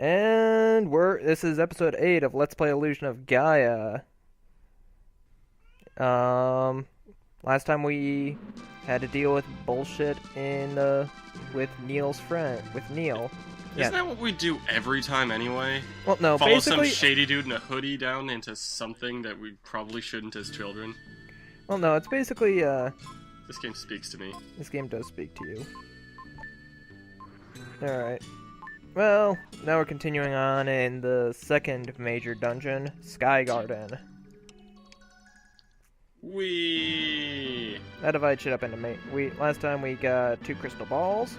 And this is episode 8 of Let's Play Illusion of Gaia. Um, Last time we had to deal with bullshit with Neil. Isn't that what we do every time anyway? Well, no, Follow basically, some shady dude in a hoodie down into something that we probably shouldn't as children. well, no, it's basically, This game speaks to me. this game does speak to you. Alright. Well, now we're continuing on in the second major dungeon, Sky Garden. That divides shit up into last time we got 2 crystal balls.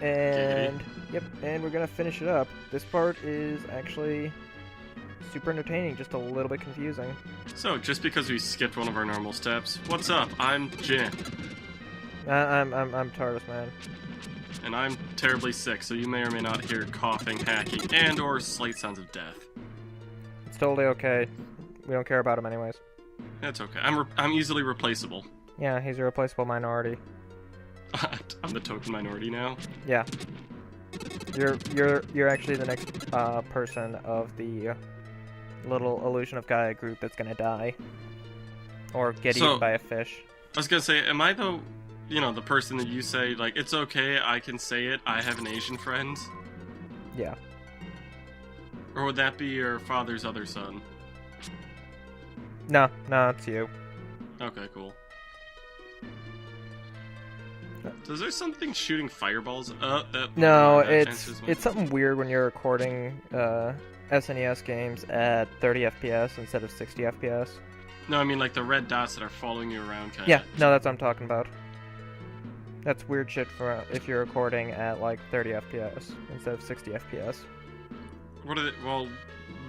And yep, and we're gonna finish it up. This part is actually super entertaining, just a little bit confusing. So, just because we skipped one of our normal steps, what's up? I'm Jin. I'm TARDIS, man. And I'm terribly sick, so you may or may not hear coughing, hacking, and or slight sounds of death. It's totally okay. We don't care about him anyways. That's okay. I'm easily replaceable. Yeah, he's a replaceable minority. I'm the token minority now. Yeah. You're actually the next person of the little Illusion of Gaia group that's gonna die. Or get eaten by a fish. I was gonna say, am I the person that you say, like, it's okay, I can say it, I have an Asian friend? Yeah. Or would that be your father's other son? No, it's you. Okay, cool. So is there something shooting fireballs? No, it's something weird when you're recording SNES games at 30 FPS instead of 60 FPS. No, I mean like the red dots that are following you around, kinda. Yeah, no, that's what I'm talking about. That's weird shit for if you're recording at like 30 FPS instead of 60 FPS. What are they? Well,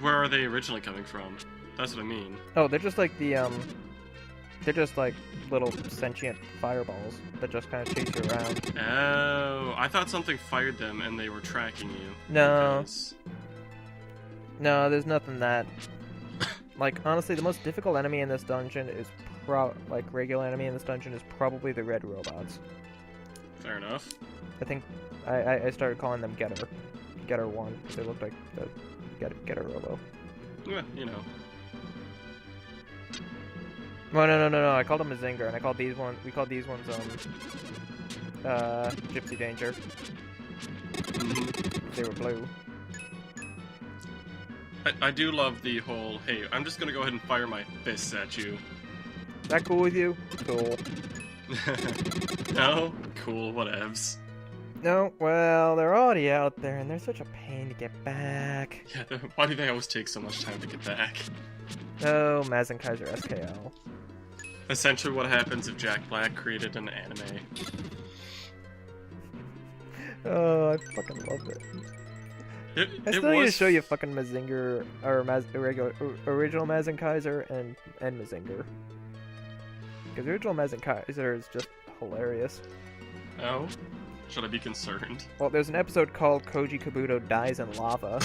where are they originally coming from? That's what I mean. Oh, they're just like they're just like little sentient fireballs that just kind of chase you around. Oh, I thought something fired them and they were tracking you. No. Because... No, there's nothing that... Like, honestly, the most difficult enemy in this dungeon is regular enemy in this dungeon is probably the red robots. Fair enough. I think I started calling them Getter 1, because they looked like the Getter Robo. Yeah, you know. Well, no, I called them Mazinger, and we called these ones, Gypsy Danger. They were blue. I do love the whole, hey, I'm just gonna go ahead and fire my fists at you. Is that cool with you? Cool. No? Cool, whatevs. No, well, they're already out there, and they're such a pain to get back. Yeah, why do they always take so much time to get back? Oh, Mazinkaiser SKL. Essentially what happens if Jack Black created an anime. Oh, I fucking loved it. I still need to show you fucking Mazinger, or original Mazinkaiser and Mazinger. Because original Mazinkaiser is just hilarious. Oh? Should I be concerned? Well, there's an episode called Koji Kabuto Dies in Lava.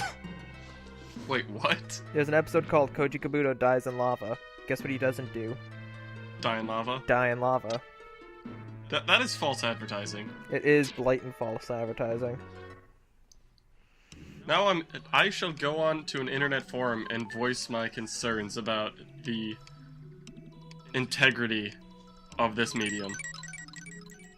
Wait, what? There's an episode called Koji Kabuto Dies in Lava. Guess what he doesn't do? Die in lava? Die in lava. That is false advertising. It is blatant false advertising. Now I shall go on to an internet forum and voice my concerns about the integrity of this medium.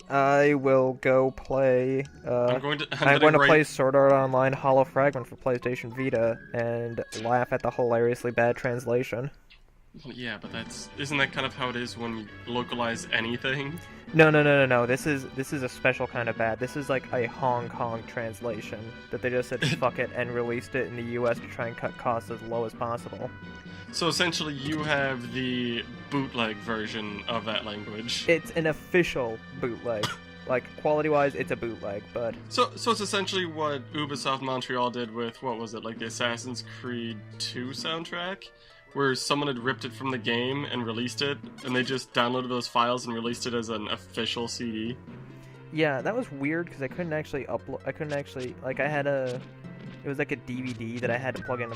I will go play. I'm going to play Sword Art Online Hollow Fragment for PlayStation Vita and laugh at the hilariously bad translation. Well, yeah, but isn't that kind of how it is when you localize anything? No. This is a special kind of bad. This is like a Hong Kong translation that they just said fuck it and released it in the US to try and cut costs as low as possible. So essentially you have the bootleg version of that language. It's an official bootleg. Like, quality-wise, it's a bootleg, but... So it's essentially what Ubisoft Montreal did with, what was it, like the Assassin's Creed 2 soundtrack? Where someone had ripped it from the game and released it, and they just downloaded those files and released it as an official CD. Yeah, that was weird, because I couldn't actually upload... It was like a DVD that I had to plug into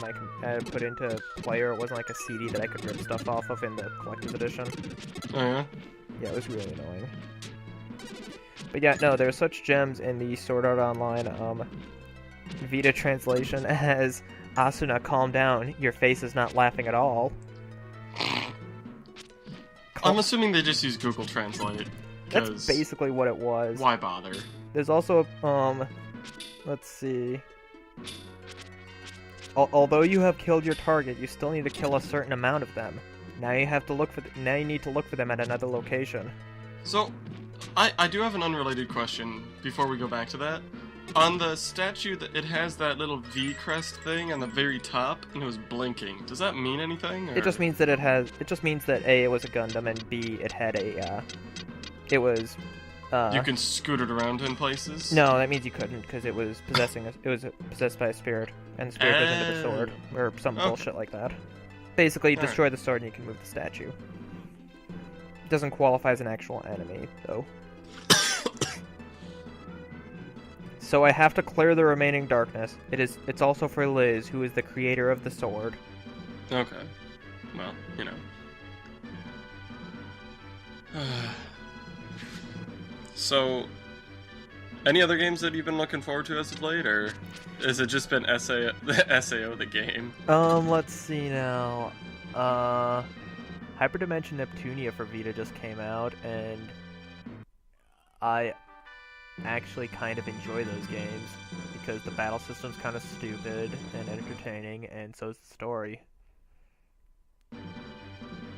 put into player. It wasn't like a CD that I could rip stuff off of in the collector's edition. Oh, yeah? Yeah, it was really annoying. But yeah, no, there's such gems in the Sword Art Online Vita translation as Asuna, calm down. Your face is not laughing at all. I'm assuming they just use Google Translate. That's basically what it was. Why bother? There's also let's see. Although you have killed your target, you still need to kill a certain amount of them. Now you have to look for. Now you need to look for them at another location. So, I do have an unrelated question before we go back to that. On the statue, it has that little V crest thing on the very top, and it was blinking. Does that mean anything? Or? It just means that it has. It just means that A, it was a Gundam, and B, it had a. It was. You can scoot it around in places. No, that means you couldn't, because it was possessing. It was possessed by a spirit, and the spirit goes into the sword, or some bullshit like that. Basically, you destroy the sword, and you can move the statue. It doesn't qualify as an actual enemy, though. So I have to clear the remaining darkness. It's also for Liz, who is the creator of the sword. Okay. Well, you know. So, any other games that you've been looking forward to as of late, or has it just been SAO the game? Let's see now. Hyperdimension Neptunia for Vita just came out, and I actually kind of enjoy those games because the battle system's kind of stupid and entertaining, and so is the story.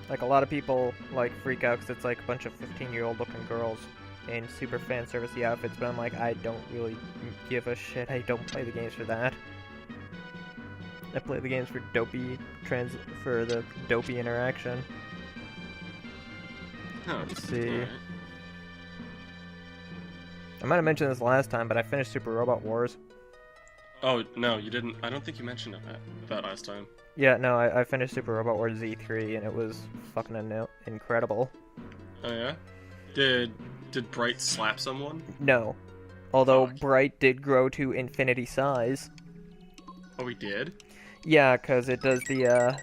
Like, a lot of people like freak out because it's like a bunch of 15-year-old looking girls in super fan servicey outfits, but I'm like, I don't really give a shit. I don't play the games for that. I play the games for the dopey interaction. Oh, let's see. right. I might have mentioned this last time, but I finished Super Robot Wars. Oh, no, you didn't. I don't think you mentioned that last time. Yeah, no, I finished Super Robot Wars Z3, and it was fucking incredible. Oh, yeah? Did Bright slap someone? No. Although Bright did grow to infinity size. Oh, he did? Yeah, because it does the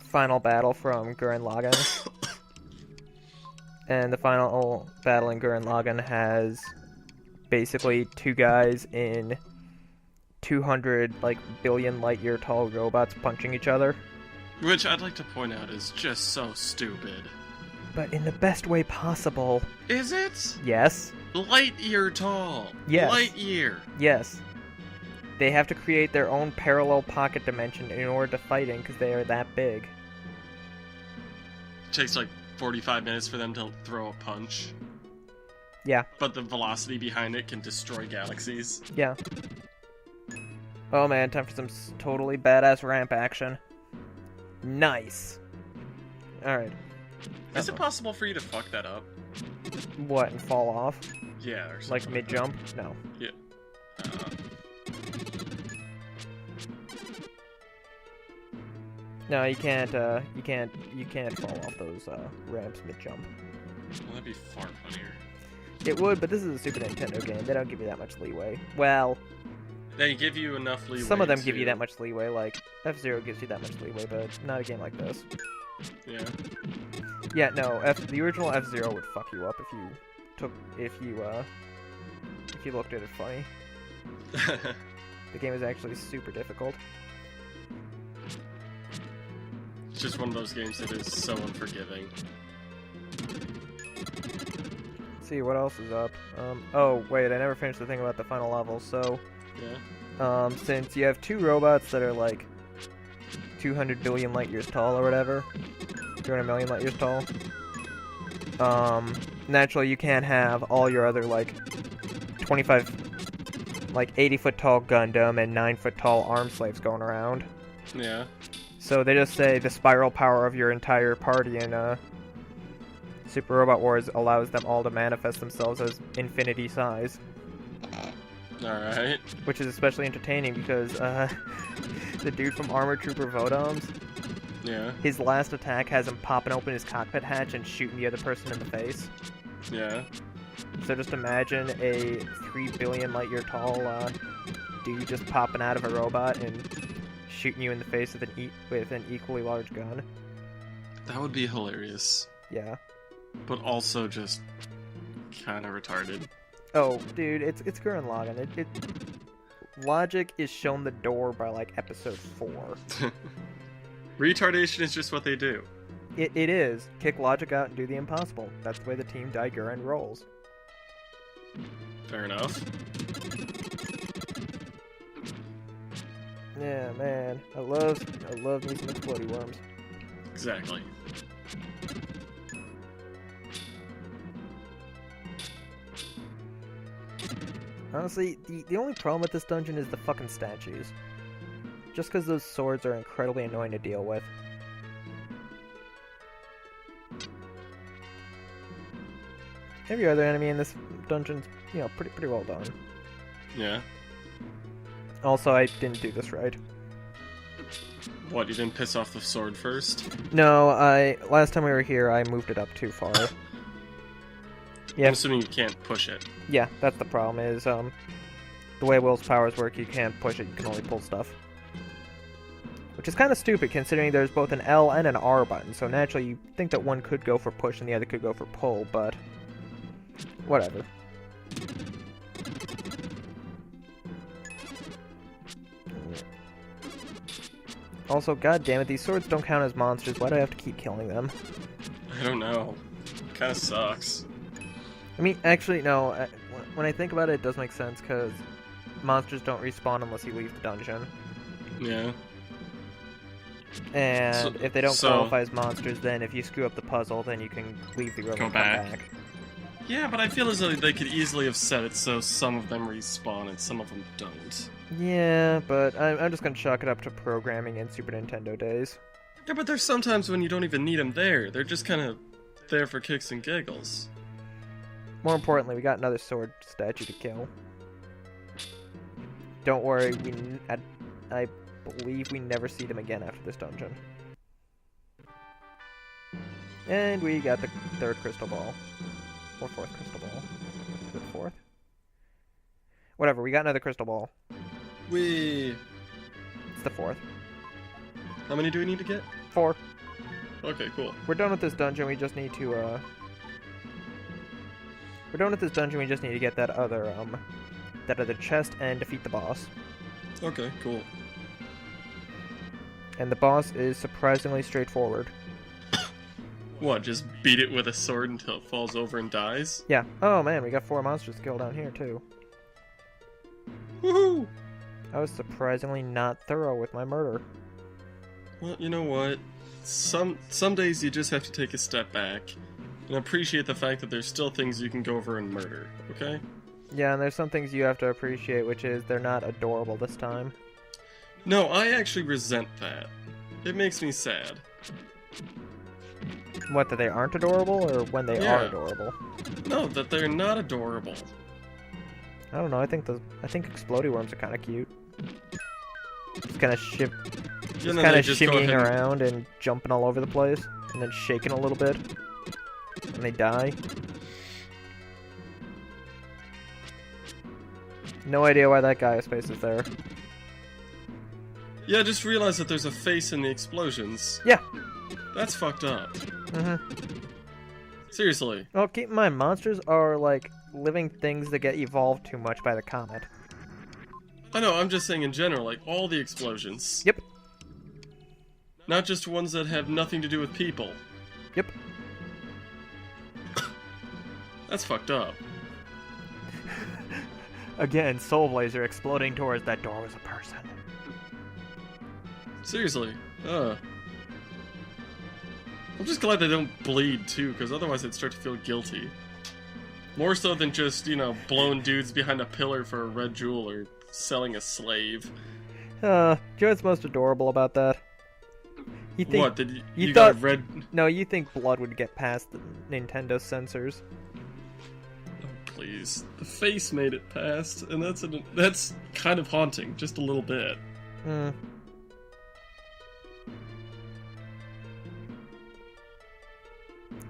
final battle from Gurren Lagann. And the final battle in Gurren Lagann has basically two guys in 200 billion light-year tall robots punching each other. Which I'd like to point out is just so stupid. But in the best way possible. Is it? Yes. Light year tall. Yes. Light year. Yes. They have to create their own parallel pocket dimension in order to fight in because they are that big. It takes 45 minutes for them to throw a punch. Yeah. But the velocity behind it can destroy galaxies. Yeah. Oh man, time for some totally badass ramp action. Nice. Alright. Is it possible for you to fuck that up? What, and fall off? Yeah, or something. Like mid-jump? No. Yeah. No, you can't fall off those ramps mid-jump. Well, that'd be far funnier. It would, but this is a Super Nintendo game. They don't give you that much leeway. Well, they give you enough leeway. Some of them give you that much leeway, like F-Zero gives you that much leeway, but not a game like this. Yeah. Yeah, no, the original F-Zero would fuck you up if you looked at it funny. The game is actually super difficult. It's just one of those games that is so unforgiving. Let's see, what else is up? Oh, wait, I never finished the thing about the final level, so... Yeah? Since you have two robots that are 200 billion light years tall or whatever, 200 million light years tall, naturally you can't have all your other 80 foot tall Gundam and 9 foot tall arm slaves going around. Yeah. So they just say the spiral power of your entire party in Super Robot Wars allows them all to manifest themselves as infinity size. Alright. Which is especially entertaining because the dude from Armored Trooper Vodoms, yeah, his last attack has him popping open his cockpit hatch and shooting the other person in the face. Yeah. So just imagine a 3 billion light year tall dude just popping out of a robot and shooting you in the face with an equally large gun. That would be hilarious. Yeah. But also just kind of retarded. Oh, dude, it's Gurren Lagann. logic is shown the door by, like, episode 4. Retardation is just what they do. It is. Kick logic out and do the impossible. That's the way the Team Daiguren rolls. Fair enough. Yeah, man. I love me some explodey worms. Exactly. Honestly, the only problem with this dungeon is the fucking statues. Just because those swords are incredibly annoying to deal with. Every other enemy in this dungeon's, you know, pretty well done. Yeah. Also, I didn't do this right. What, you didn't piss off the sword first? No, last time we were here, I moved it up too far. Yeah. I'm assuming you can't push it. Yeah, that's the problem, is, the way Will's powers work, you can't push it, you can only pull stuff. Which is kind of stupid, considering there's both an L and an R button, so naturally you think that one could go for push and the other could go for pull, but... whatever. Also, goddammit, these swords don't count as monsters, why do I have to keep killing them? I don't know. Kinda sucks. I mean, actually, no, when I think about it, it does make sense, because monsters don't respawn unless you leave the dungeon. Yeah. And if they don't qualify as monsters, then if you screw up the puzzle, then you can leave the room and come back. Yeah, but I feel as though they could easily have set it so some of them respawn and some of them don't. Yeah, but I'm just gonna chalk it up to programming in Super Nintendo days. Yeah, but there's sometimes when you don't even need them there. They're just kind of there for kicks and giggles. More importantly, we got another sword statue to kill. Don't worry, I believe we never see them again after this dungeon. And we got the third crystal ball. Or fourth crystal ball. Is it fourth? Whatever, we got another crystal ball. Whee! It's the fourth. How many do we need to get? 4. Okay, cool. We're done with this dungeon, we just need to, We're done with this dungeon, we just need to get that other chest and defeat the boss. Okay, cool. And the boss is surprisingly straightforward. What, just beat it with a sword until it falls over and dies? Yeah. Oh man, we got 4 monsters to kill down here too. Woohoo! I was surprisingly not thorough with my murder. Well, you know what? Some days you just have to take a step back and appreciate the fact that there's still things you can go over and murder, okay? Yeah, and there's some things you have to appreciate, which is they're not adorable this time. No, I actually resent that. It makes me sad. What, that they aren't adorable, or when they are adorable? No, that they're not adorable. I don't know, I think explodey worms are kind of cute. Just kind of shimmying around and jumping all over the place, and then shaking a little bit, and they die. No idea why that Gaia space is there. Yeah, just realize that there's a face in the explosions. Yeah. That's fucked up. Mm-hmm. Seriously. Well, keep in mind, monsters are like living things that get evolved too much by the comet. I know, I'm just saying in general, like, all the explosions. Yep. Not just ones that have nothing to do with people. Yep. That's fucked up. Again, Soul Blazer exploding towards that door was a person. Seriously. I'm just glad they don't bleed, too, because otherwise I'd start to feel guilty. More so than just, you know, blowing dudes behind a pillar for a red jewel or selling a slave. Do you know what's most adorable about that? You think, what, did you thought, got red... No, you think blood would get past the Nintendo censors. Oh, please. The face made it past, and that's kind of haunting, just a little bit. Hmm.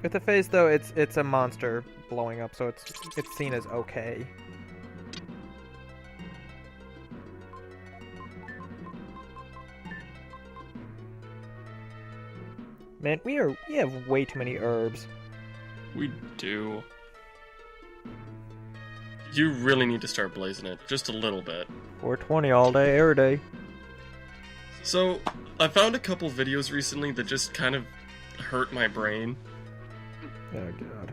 With the face, though, it's a monster blowing up, so it's seen as okay. Man, we have way too many herbs. We do. You really need to start blazing it, just a little bit. 420 all day, every day. So, I found a couple videos recently that just kind of hurt my brain. Oh god.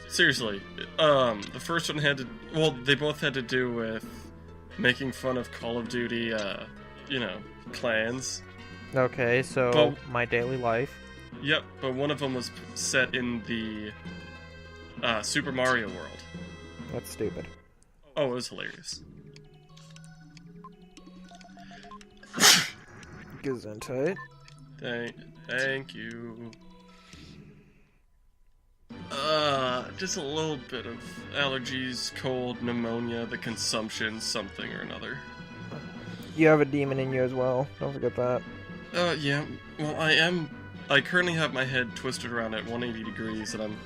Seriously, the first one had to... Well, they both had to do with making fun of Call of Duty, clans. Okay, so my daily life. Yep, but one of them was set in the Super Mario World. That's stupid. Oh, it was hilarious. Gesundheit. Thank you. Just a little bit of allergies, cold, pneumonia, the consumption, something or another. You have a demon in you as well. Don't forget that. Yeah. Well, I currently have my head twisted around at 180 degrees, and I'm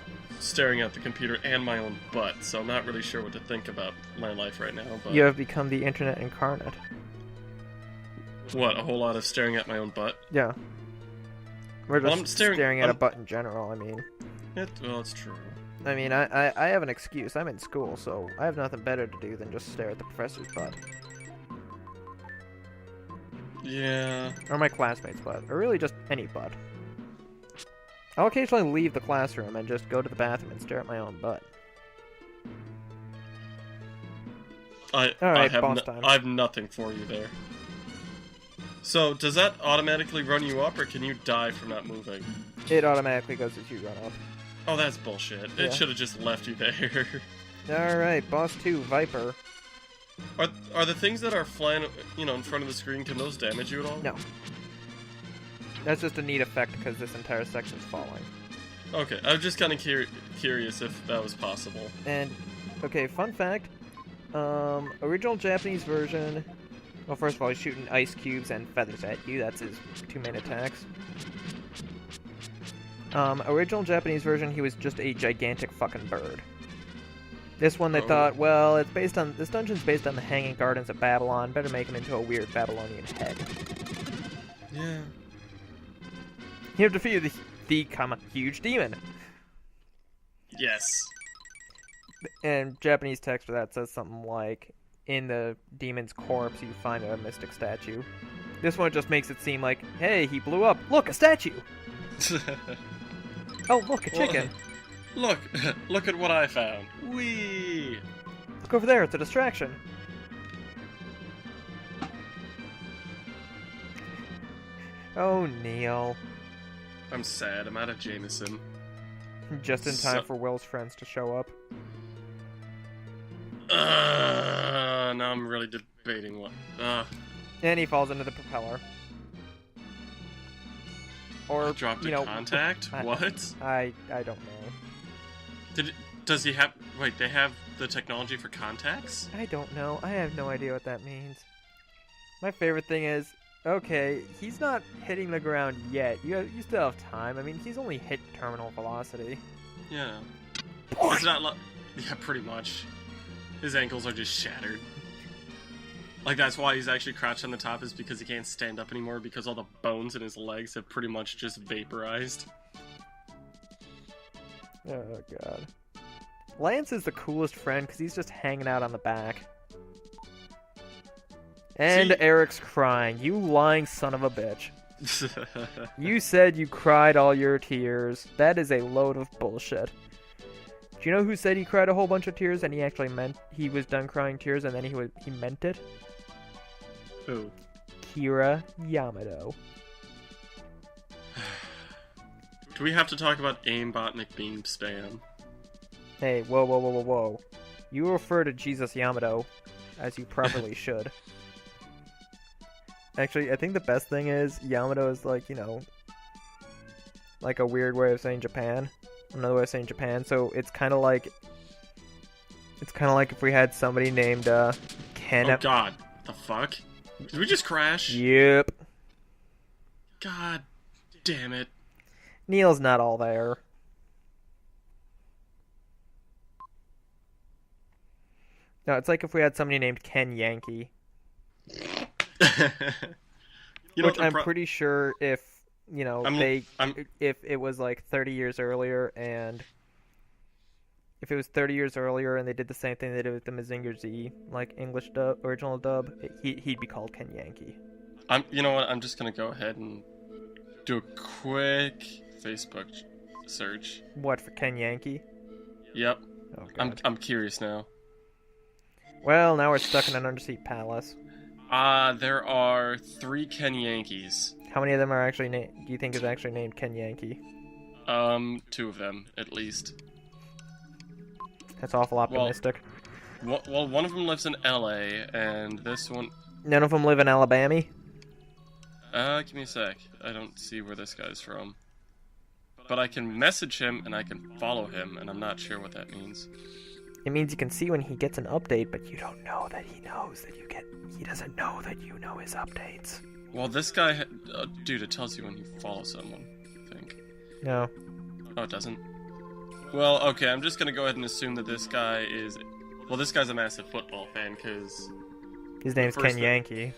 staring at the computer and my own butt, so I'm not really sure what to think about my life right now, but... You have become the internet incarnate. What, a whole lot of staring at my own butt? Yeah. We're just I'm staring at a butt in general, I mean. Well, it's true. I mean, I have an excuse. I'm in school, so I have nothing better to do than just stare at the professor's butt. Yeah. Or my classmate's butt. Or really just any butt. I'll occasionally leave the classroom and just go to the bathroom and stare at my own butt. I have nothing for you there. So, does that automatically run you up, or can you die from not moving? It automatically goes as you run up. Oh, that's bullshit. Yeah. It should have just left you there. Alright, boss 2, Viper. Are the things that are flying, in front of the screen, can those damage you at all? No. That's just a neat effect because this entire section's falling. Okay, I was just kind of curious if that was possible. And, okay, fun fact. Original Japanese version... Well, first of all, he's shooting ice cubes and feathers at you. That's his 2 main attacks. Original Japanese version, he was just a gigantic fucking bird. This one, they thought, well, this dungeon's based on the Hanging Gardens of Babylon. Better make him into a weird Babylonian head. Yeah. You have defeated the huge demon. Yes. And Japanese text for that says something like, in the demon's corpse, you find a mystic statue. This one just makes it seem like, hey, he blew up. Look, a statue! Oh, look, a chicken. Well, look at what I found. Whee! Look over there, it's a distraction. Oh, Neil. I'm sad, I'm out of Jameson. Just in time for Will's friends to show up. Now I'm really debating what. And he falls into the propeller. Or dropped a contact? What? I don't know. Does he have... Wait, they have the technology for contacts? I don't know. I have no idea what that means. My favorite thing is, okay, he's not hitting the ground yet. You still have time. I mean, he's only hit terminal velocity. Yeah. It's not like... Yeah, pretty much. His ankles are just shattered. Like, that's why he's actually crouched on the top, is because he can't stand up anymore, because all the bones in his legs have pretty much just vaporized. Oh, God. Lance is the coolest friend, because he's just hanging out on the back. And See? Eric's crying. You lying son of a bitch. You said you cried all your tears. That is a load of bullshit. Do you know who said he cried a whole bunch of tears and he actually meant he was done crying tears and then he meant it? Who? Kira Yamato. Do we have to talk about aimbot McBeam spam? Hey, whoa. You refer to Jesus Yamato as you properly should. Actually, I think the best thing is Yamato is like, like a weird way of saying Japan. Another way of saying Japan, so it's kind of like if we had somebody named Ken. Oh God, the fuck? Did we just crash? Yep. God damn it. Neil's not all there. No, it's like if we had somebody named Ken Yankee. Which I'm pretty sure if if it was like 30 years earlier and if it was 30 years earlier and they did the same thing they did with the Mazinger Z, like English dub, original dub, he'd be called Ken Yankee. You know what? I'm just gonna go ahead and do a quick Facebook search. What, for Ken Yankee? Yep. Oh, God. I'm curious now. Well, now we're stuck in an undersea palace. There are 3 Ken Yankees. How many of them are actually do you think is actually named Ken Yankee? 2 of them, at least. That's awful optimistic. Well, one of them lives in LA, and this one... None of them live in Alabama? Give me a sec. I don't see where this guy's from. But I can message him, and I can follow him, and I'm not sure what that means. It means you can see when he gets an update, but you don't know that he knows that he doesn't know that you know his updates. Well, this guy... dude, it tells you when you follow someone, I think. No. Oh, it doesn't? Well, okay, I'm just gonna go ahead and assume that this guy is... Well, this guy's a massive football fan, because... His name's Ken Yankee.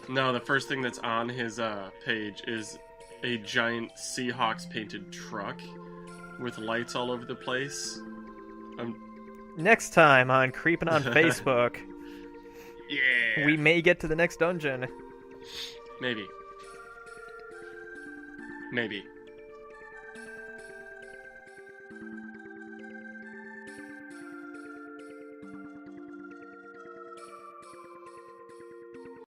No, the first thing that's on his page is a giant Seahawks painted truck with lights all over the place. Next time on Creeping on Facebook. Yeah! We may get to the next dungeon. Maybe. Maybe.